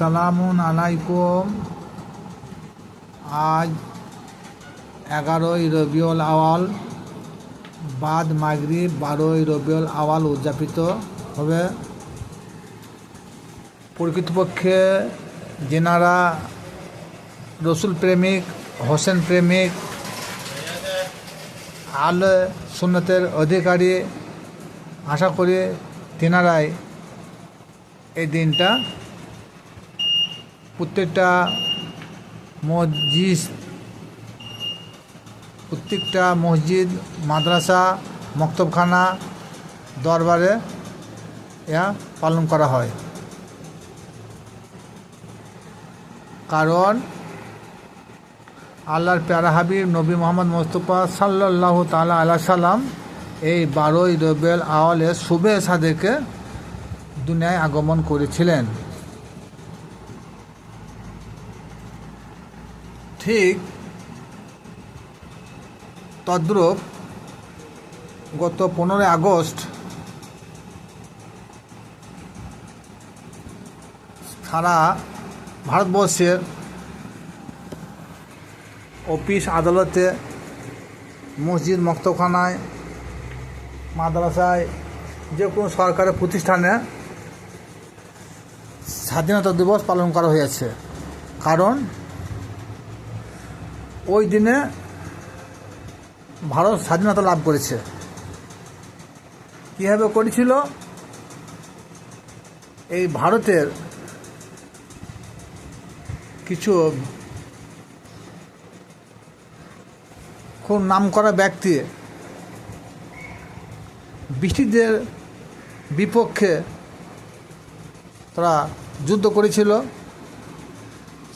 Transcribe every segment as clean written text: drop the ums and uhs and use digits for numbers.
আসসালামু আলাইকুম। আজ 11ই রবিউল আওয়াল বাদ মাগরিব 12ই রবিউল আওয়াল উদযাপিত হবে। প্রকৃতপক্ষে যেনারা রসুল প্রেমিক, হোসেন প্রেমিক, আলে সুন্নতের অধিকারী, আশা করি তেনারাই এই দিনটা প্রত্যেকটা মসজিদ, মাদ্রাসা, মক্তবখানা, দরবারে ইয়া পালন করা হয়। কারণ আল্লাহর প্যারা হাবিব নবী মোহাম্মদ মুস্তাফা সাল্লাল্লাহু তাআলা আলাইহি সাল্লাম এই 12ই রবিউল আওয়ালের শুভে সাদেকে দুনিয়ায় আগমন করেছিলেন। ঠিক তদ্রূপ গত 15ই আগস্ট সারা ভারতবর্ষের অফিস আদালতে, মসজিদ, মক্তবখানায়, মাদ্রাসায়, যে কোনো সরকারি প্রতিষ্ঠানে স্বাধীনতা দিবস পালন করা হয়েছে। কারণ ওই দিনে ভারত স্বাধীনতা লাভ করেছে। কীভাবে করেছিল? এই ভারতের কিছু খুব নামকরা ব্যক্তি ব্রিটিশদের বিপক্ষে তারা যুদ্ধ করেছিল।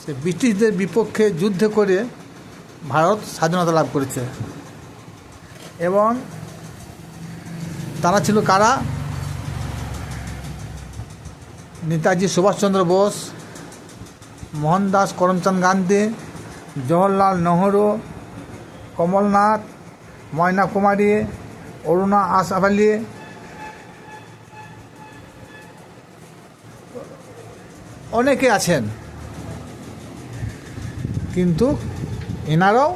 সে ব্রিটিশদের বিপক্ষে যুদ্ধ করে ভারত স্বাধীনতা লাভ করেছে। এবং তারা ছিল কারা? নেতাজি সুভাষচন্দ্র বোস, মোহনদাস করমচাঁদ গান্ধী, জওহরলাল নেহরু, কমলনাথ, ময়না কুমারী, অরুণা আশরাফ আলী, অনেকে আছেন। কিন্তু এনারাও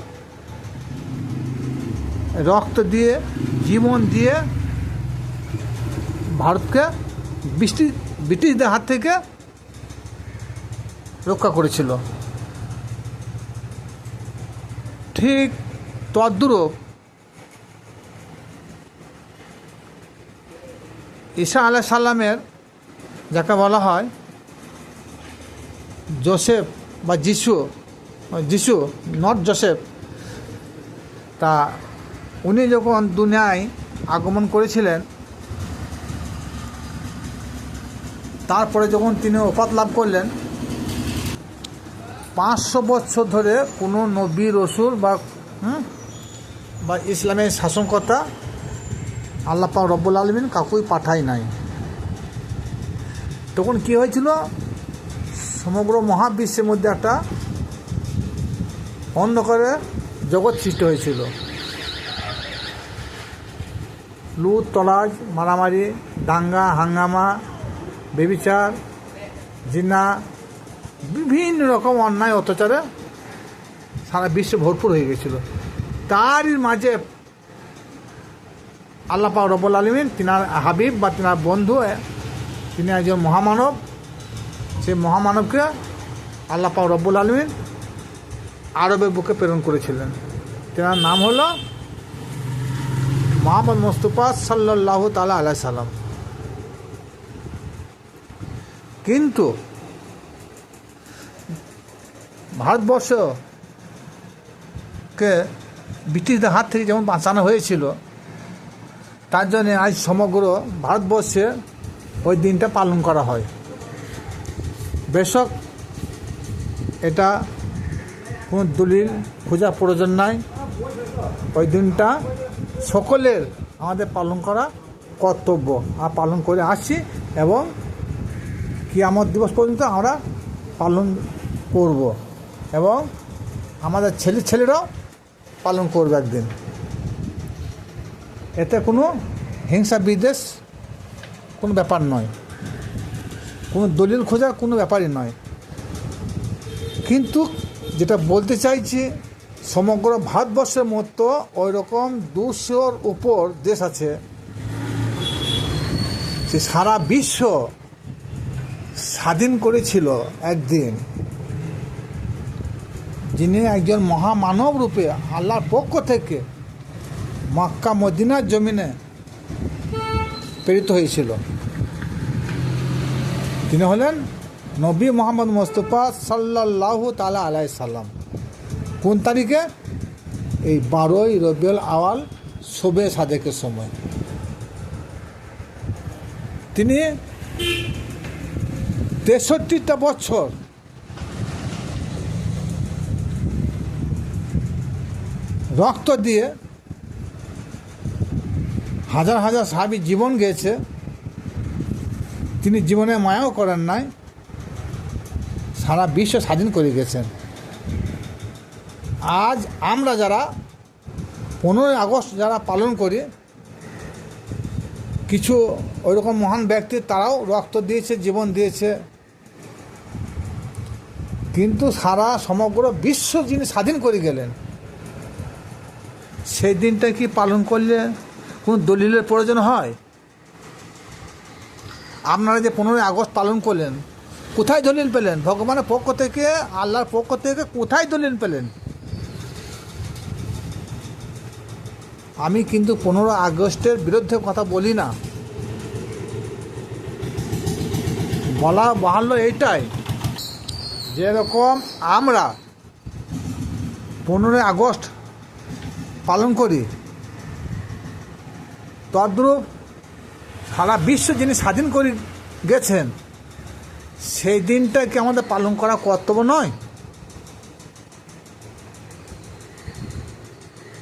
রক্ত দিয়ে, জীবন দিয়ে ভারতকে ব্রিটিশদের হাত থেকে রক্ষা করেছিল। ঠিক তদ্রূপ ঈসা আলাইহিস সালামের, যাকে বলা হয় জোসেফ বা যিশু নট জোসেফ, তা উনি যখন দুনিয়ায় আগমন করেছিলেন, তারপরে যখন তিনি ওফাত লাভ করলেন, 500 বছর ধরে কোনো নবী, রসুল বা ইসলামের শাসনকর্তা আল্লাহ পাক রব্বুল আলামিন কাউকেই পাঠায় নাই। তখন কী হয়েছিল? সমগ্র মহাবিশ্বের মধ্যে একটা অন্ধকারের জগৎ সৃষ্টি হয়েছিল। লুট, তলাজ, মারামারি, দাঙ্গা, হাঙ্গামা, ব্যভিচার, জিনা, বিভিন্ন রকম অন্যায় অত্যাচারে সারা বিশ্বে ভরপুর হয়ে গেছিল। তারই মাঝে আল্লাহ পাক রব্বুল আলামিন তিনার হাবিব বা তিনার বন্ধু, তিনি একজন মহামানব। সেই মহামানবকে আল্লাহ পাক রব্বুল আলামিন আরবের বুকে প্রেরণ করেছিলেন। তেনার নাম হলো মোহাম্মদ মুস্তাফা সাল্লাল্লাহু তাআলা আলাইহি সাল্লাম। কিন্তু ভারতবর্ষকে ব্রিটিশদের হাত থেকে যেমন বাঁচানো হয়েছিল, তার জন্য আজ সমগ্র ভারতবর্ষে ওই দিনটা পালন করা হয়। বেশক এটা কোনো দলিল খোঁজার প্রয়োজন নাই। ওই দিনটা সকলের আমাদের পালন করা কর্তব্য, আর পালন করে আসছি এবং কিয়ামত দিবস পর্যন্ত আমরা পালন করব এবং আমাদের ছেলেরাও পালন করবে একদিন। এতে কোনো হিংসা বিদ্বেষ কোনো ব্যাপার নয়, কোনো দলিল খোঁজার কোনো ব্যাপারই নয়। কিন্তু যেটা বলতে চাইছি, সমগ্র ভারতবর্ষের মতো ওই রকম 200-র উপর দেশ আছে, সে সারা বিশ্ব স্বাধীন করেছিল একদিন, যিনি একজন মহামানব রূপে আল্লাহর পক্ষ থেকে মক্কা মদিনার জমিনে প্রেরিত হয়েছিল। তিনি হলেন নবী মোহাম্মদ মুস্তাফা সাল্লাল্লাহু তাআলা আলাইহি সাল্লাম। কোন তারিখে? এই 12ই রবিউল আওয়াল শবে সাদেকের সময়। তিনি 63টা বছর রক্ত দিয়ে হাজার হাজার সাহাবী জীবন গেছে। তিনি জীবনে মায়াও করেন নাই, সারা বিশ্ব স্বাধীন করে গেছেন। আজ আমরা যারা 15ই আগস্ট যারা পালন করি, কিছু ওইরকম মহান ব্যক্তি তারাও রক্ত দিয়েছে, জীবন দিয়েছে, কিন্তু সারা সমগ্র বিশ্ব যিনি স্বাধীন করে গেলেন, সেই দিনটা কি পালন করলে কোনো দলিলের প্রয়োজন হয়? আপনারা যে 15ই আগস্ট পালন করলেন, কোথায় দলিল পেলেন? ভগবানের পক্ষ থেকে, আল্লাহর পক্ষ থেকে কোথায় দলিল পেলেন? আমি কিন্তু 15 আগস্টের বিরুদ্ধে কথা বলি না, বলা বাহাল্য এইটাই, যেরকম আমরা 15ই আগস্ট পালন করি, তদ্রূপ সারা বিশ্ব যিনি স্বাধীন করে গেছেন, সেই দিনটাকে আমাদের পালন করা কর্তব্য নয়?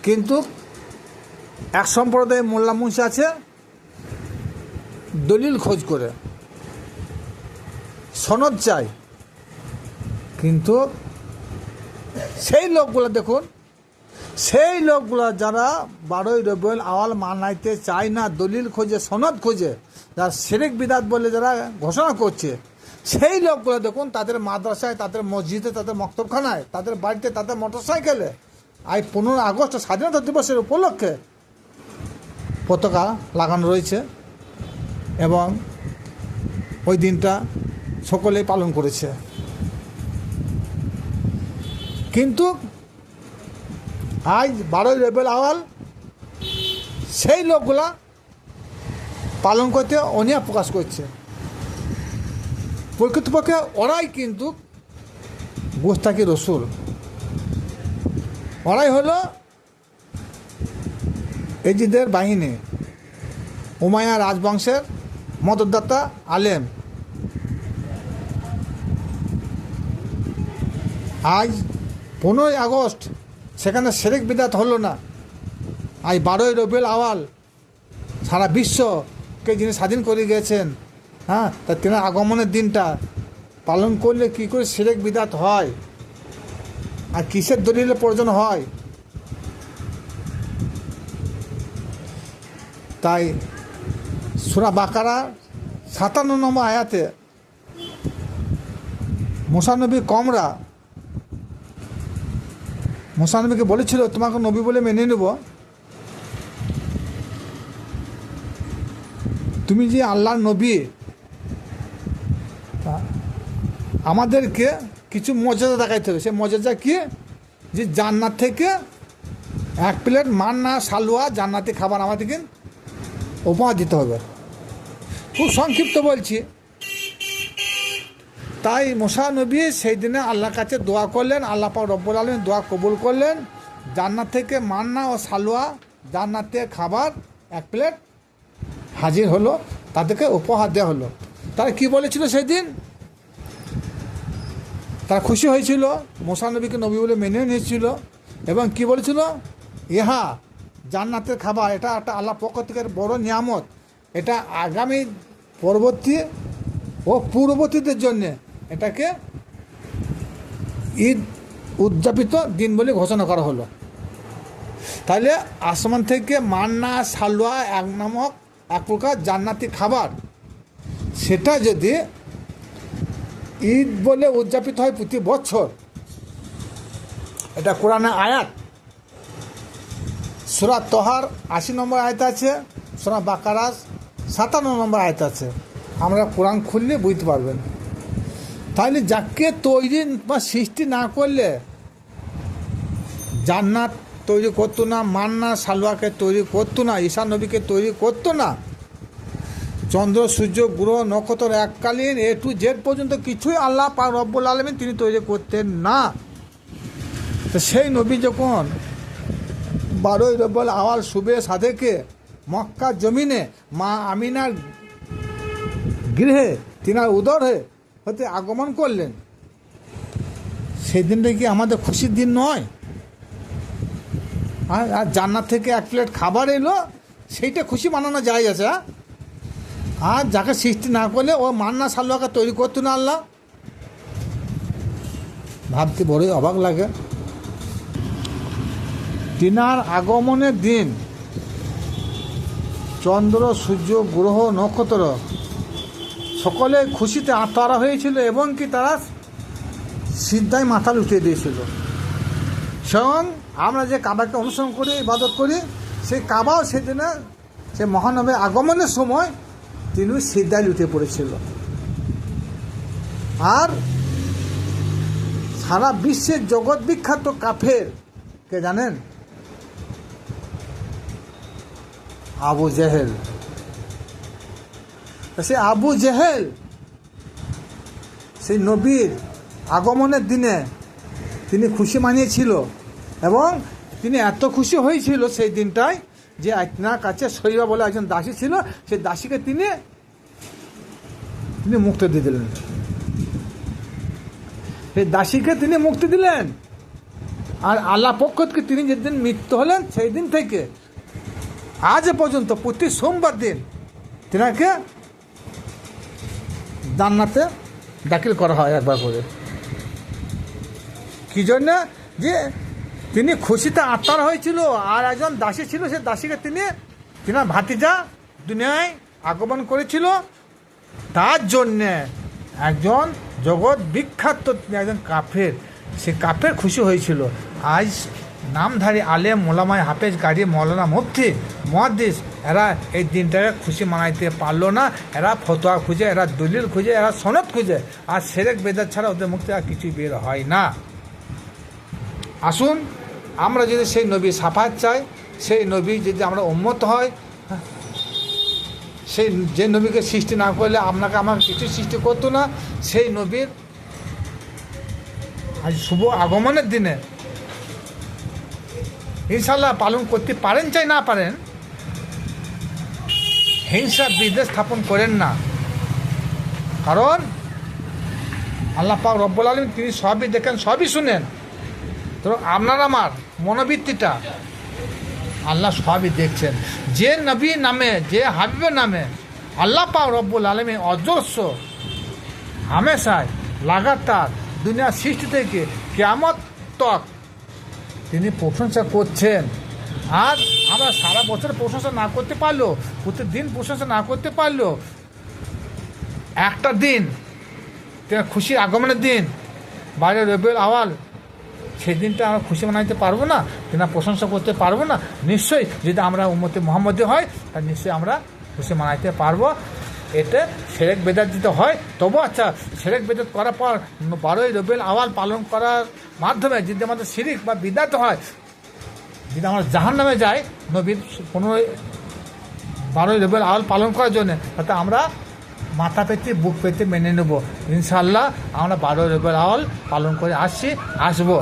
কিন্তু এক সম্প্রদায়ের মোল্লা মুন্সি আছে, দলিল খোঁজ করে সনদ চাই, কিন্তু সেই লোকগুলো দেখুন, সেই লোকগুলো যারা 12ই রবিউল আওয়াল মানাইতে চায় না, দলিল খোঁজে, সনদ খোঁজে, যারা শিরক বিদআত বলে যারা ঘোষণা করছে, সেই লোকগুলো দেখুন তাদের মাদ্রাসায়, তাদের মসজিদে, তাদের মক্তবখানায়, তাদের বাড়িতে, তাদের মোটরসাইকেলে আজ 15 আগস্ট স্বাধীনতা দিবসের উপলক্ষে পতাকা লাগানো রয়েছে, এবং ওই দিনটা সকলেই পালন করেছে। কিন্তু আজ 12ই রবিউল আওয়াল সেই লোকগুলা পালন করতে অনীহা প্রকাশ করছে। প্রকৃতপক্ষে ওরাই কিন্তু গুস্তাকি রসুল, ওরাই হলো এজিদের বাহিনী, উমাইয়া রাজবংশের মদতদাতা আলেম। আজ 15ই আগস্ট সেখানে শিরক বিদআত হলো না, আজ 12ই রবিউল আওয়াল সারা বিশ্বকে যিনি স্বাধীন করে গিয়েছেন, হ্যাঁ, তা তেনার আগমনের দিনটা পালন করলে কী করে শিরক বিদআত হয়, আর কিসের দলিলের প্রয়োজন হয়? তাই সূরা বাকারা 57 নম্বর আয়াতে মুসা নবী কমরা মুসা নবীকে বলেছিল, তোমাকে নবী বলে মেনে নেব, তুমি যে আল্লাহর নবী, আমাদেরকে কিছু মর্যাদা দেখাইতে হবে। সে মর্যাদা কি? যে জান্নাত থেকে 1 প্লেট মান্না সালুয়া জান্নাতি খাবার আমাদেরকে উপহার দিতে হবে। খুব সংক্ষিপ্ত বলছি। তাই মুসা নবী সেই দিনে আল্লাহর কাছে দোয়া করলেন, আল্লাহ পাক রব্বুল আলামিন দোয়া কবুল করলেন, জান্নাত থেকে মান্না ও সালুয়া জান্নাতের খাবার 1 প্লেট হাজির হলো, তাদেরকে উপহার দেওয়া হলো। তারা কি বলেছিল সেদিন? তারা খুশি হয়েছিল, মুসা নবীকে নবী বলে মেনে নিয়েছিল, এবং কি বলেছিল? ইহা জান্নাতের খাবার, এটা একটা আল্লাহর পক্ষ থেকে বড় নিয়ামত, এটা আগামী পরবর্তী ও পূর্ববর্তীদের জন্যে এটাকে ঈদ উদযাপিত দিন বলে ঘোষণা করা হলো। তাহলে আসমান থেকে মান্না সালুয়া এক প্রকার জান্নাতি খাবার, সেটা যদি ঈদ বলে উদযাপিত হয় প্রতি বছর, এটা কোরআনের আয়াত। সূরা তহার 80 নম্বর আয়াত আছে, সূরা বাকারা 57 নম্বর আয়াত আছে। আমরা কোরআন খুললে বুঝতে পারবেন। তাহলে যাকে তৈরি বা সৃষ্টি না করলে জান্নাত তৈরি করতো না, মান্না সালওয়াকে তৈরি করতো না, ঈসা নবীকে তৈরি করতো না, চন্দ্র সূর্য গ্রহ নক্ষত্র এককালীন A to Z পর্যন্ত কিছুই আল্লাহ পাক রব্বুল আলামিন তিনি তৈরি করতেন না। তো সেই নবী যখন 12ই রবিউল আউয়াল শুবে সাদেকে মক্কা জমিনে মা আমিনার গৃহে তিনার উদর হতে আগমন করলেন, সেই দিনটা কি আমাদের খুশির দিন নয়? আর জান্নাত থেকে এক প্লেট খাবার এলো, সেইটা খুশি মানানো যায় আছে। আর যাকে সৃষ্টি না করলে ও মান্না সাল্লাকে তৈরি করতো না আল্লাহ, ভাবতে বড়ই অবাক লাগে। তিনার আগমনের দিন চন্দ্র সূর্য গ্রহ নক্ষত্র সকলে খুশিতে আত্মহারা হয়েছিল এবং কি তারা সিদ্ধায় মাথা লুটিয়ে দিয়েছিল। স্বয়ং আমরা যে কাবাকে অনুসরণ করি, ইবাদত করি, সেই কাবাও সেদিনে সে মহানবীর আগমনের সময় তিনি সিদ্ধায় লুটিয়ে পড়েছিল। আর সারা বিশ্বের জগৎ বিখ্যাত কাফের কে জানেন? আবু জেহেল। সে আবু জেহেল সেই নবীর আগমনের দিনে তিনি খুশি মানিয়েছিল এবং তিনি এত খুশি হয়েছিল সেই দিনটায় যে আপনার কাছে শৈবা বলে একজন দাসী ছিল, সেই দাসীকে তিনি মুক্তি দিয়ে দিলেন। সেই দাসীকে তিনি মুক্তি দিলেন। আর আল্লাহ পক্ষ থেকে তিনি যেদিন মৃত্যু হলেন সেই দিন থেকে আজ পর্যন্ত প্রতি সোমবার দিন তিনাকে জান্নাতে দাখিল করা হয় একবার করে। কি জন্য? যে তিনি খুশিতে আত্মার হয়েছিল আর একজন দাসী ছিল, সে দাসীকে তিনার ভাতিজা দুনিয়ায় আগমন করেছিল, তার জন্যে একজন জগৎ বিখ্যাত একজন কাফের, সে কাফের খুশি হয়েছিল। আজ নামধারী আলেম মোলামায় হাফেজ গাড়ি মৌলানা মুফতি মুহাদ্দিস এরা এই দিনটাকে খুশি মানাইতে পারলো না। এরা ফতোয়া খুঁজে, এরা দলিল খুঁজে, এরা সনদ খুঁজে, আর সেরেক বেদাত ছাড়া ওদের মুখ থেকে কিছুই বের হয় না। আসুন আমরা যদি সেই নবী সাফাত চাই, সেই নবী যদি আমরা উম্মত হয়, সেই যে নবীকে সৃষ্টি না করলে আপনাকে আমাকে কিছু সৃষ্টি করতো না, সেই নবীর আজ শুভ আগমনের দিনে ইনশাল্লাহ পালন করতে পারেন চাই না পারেন, হিংসা বিদ্বেষ স্থাপন করেন না। কারণ আল্লাহ পাক রব্বুল আলামিন তিনি সবই দেখেন, সবই শুনেন। তো আপনার আমার মনোবৃত্তিটা আল্লাহ সবই দেখছেন। যে নবী নামে, যে হাবিবের নামে আল্লাহ পাক রব্বুল আলামিন অজস্র হামেশায় লাগাতার দুনিয়ার সৃষ্টি থেকে কিয়ামত তক তিনি প্রশংসা করছেন। আর আমরা সারা বছর প্রশংসা না করতে পারলেও, প্রতিদিন প্রশংসা না করতে পারলেও, একটা দিন খুশির আগমনের দিন 12 রবিউল আউয়াল, সেই দিনটা আমরা খুশি মানাইতে পারবো না, কিনা প্রশংসা করতে পারবো না? নিশ্চয়ই যদি আমরা উম্মতে মুহাম্মদী হয় তার নিশ্চয়ই আমরা খুশি মানাইতে পারবো। এতে সেরেক বেদাত দিতে হয় তবু আচ্ছা, সেরেক বেদাত করার পর 12ই রবিউল আউয়াল পালন করার মাধ্যমে যদি আমাদের শিরিক বা বিদাত হয়, যদি আমরা জাহান্নামে যাই নবীর 12ই রবিউল আউয়াল পালন করার জন্য, তাতে আমরা মাথা পেতে বুক পেতে মেনে নেব। ইনশাআল্লাহ আমরা 12ই রবিউল আউয়াল পালন করে আসবো।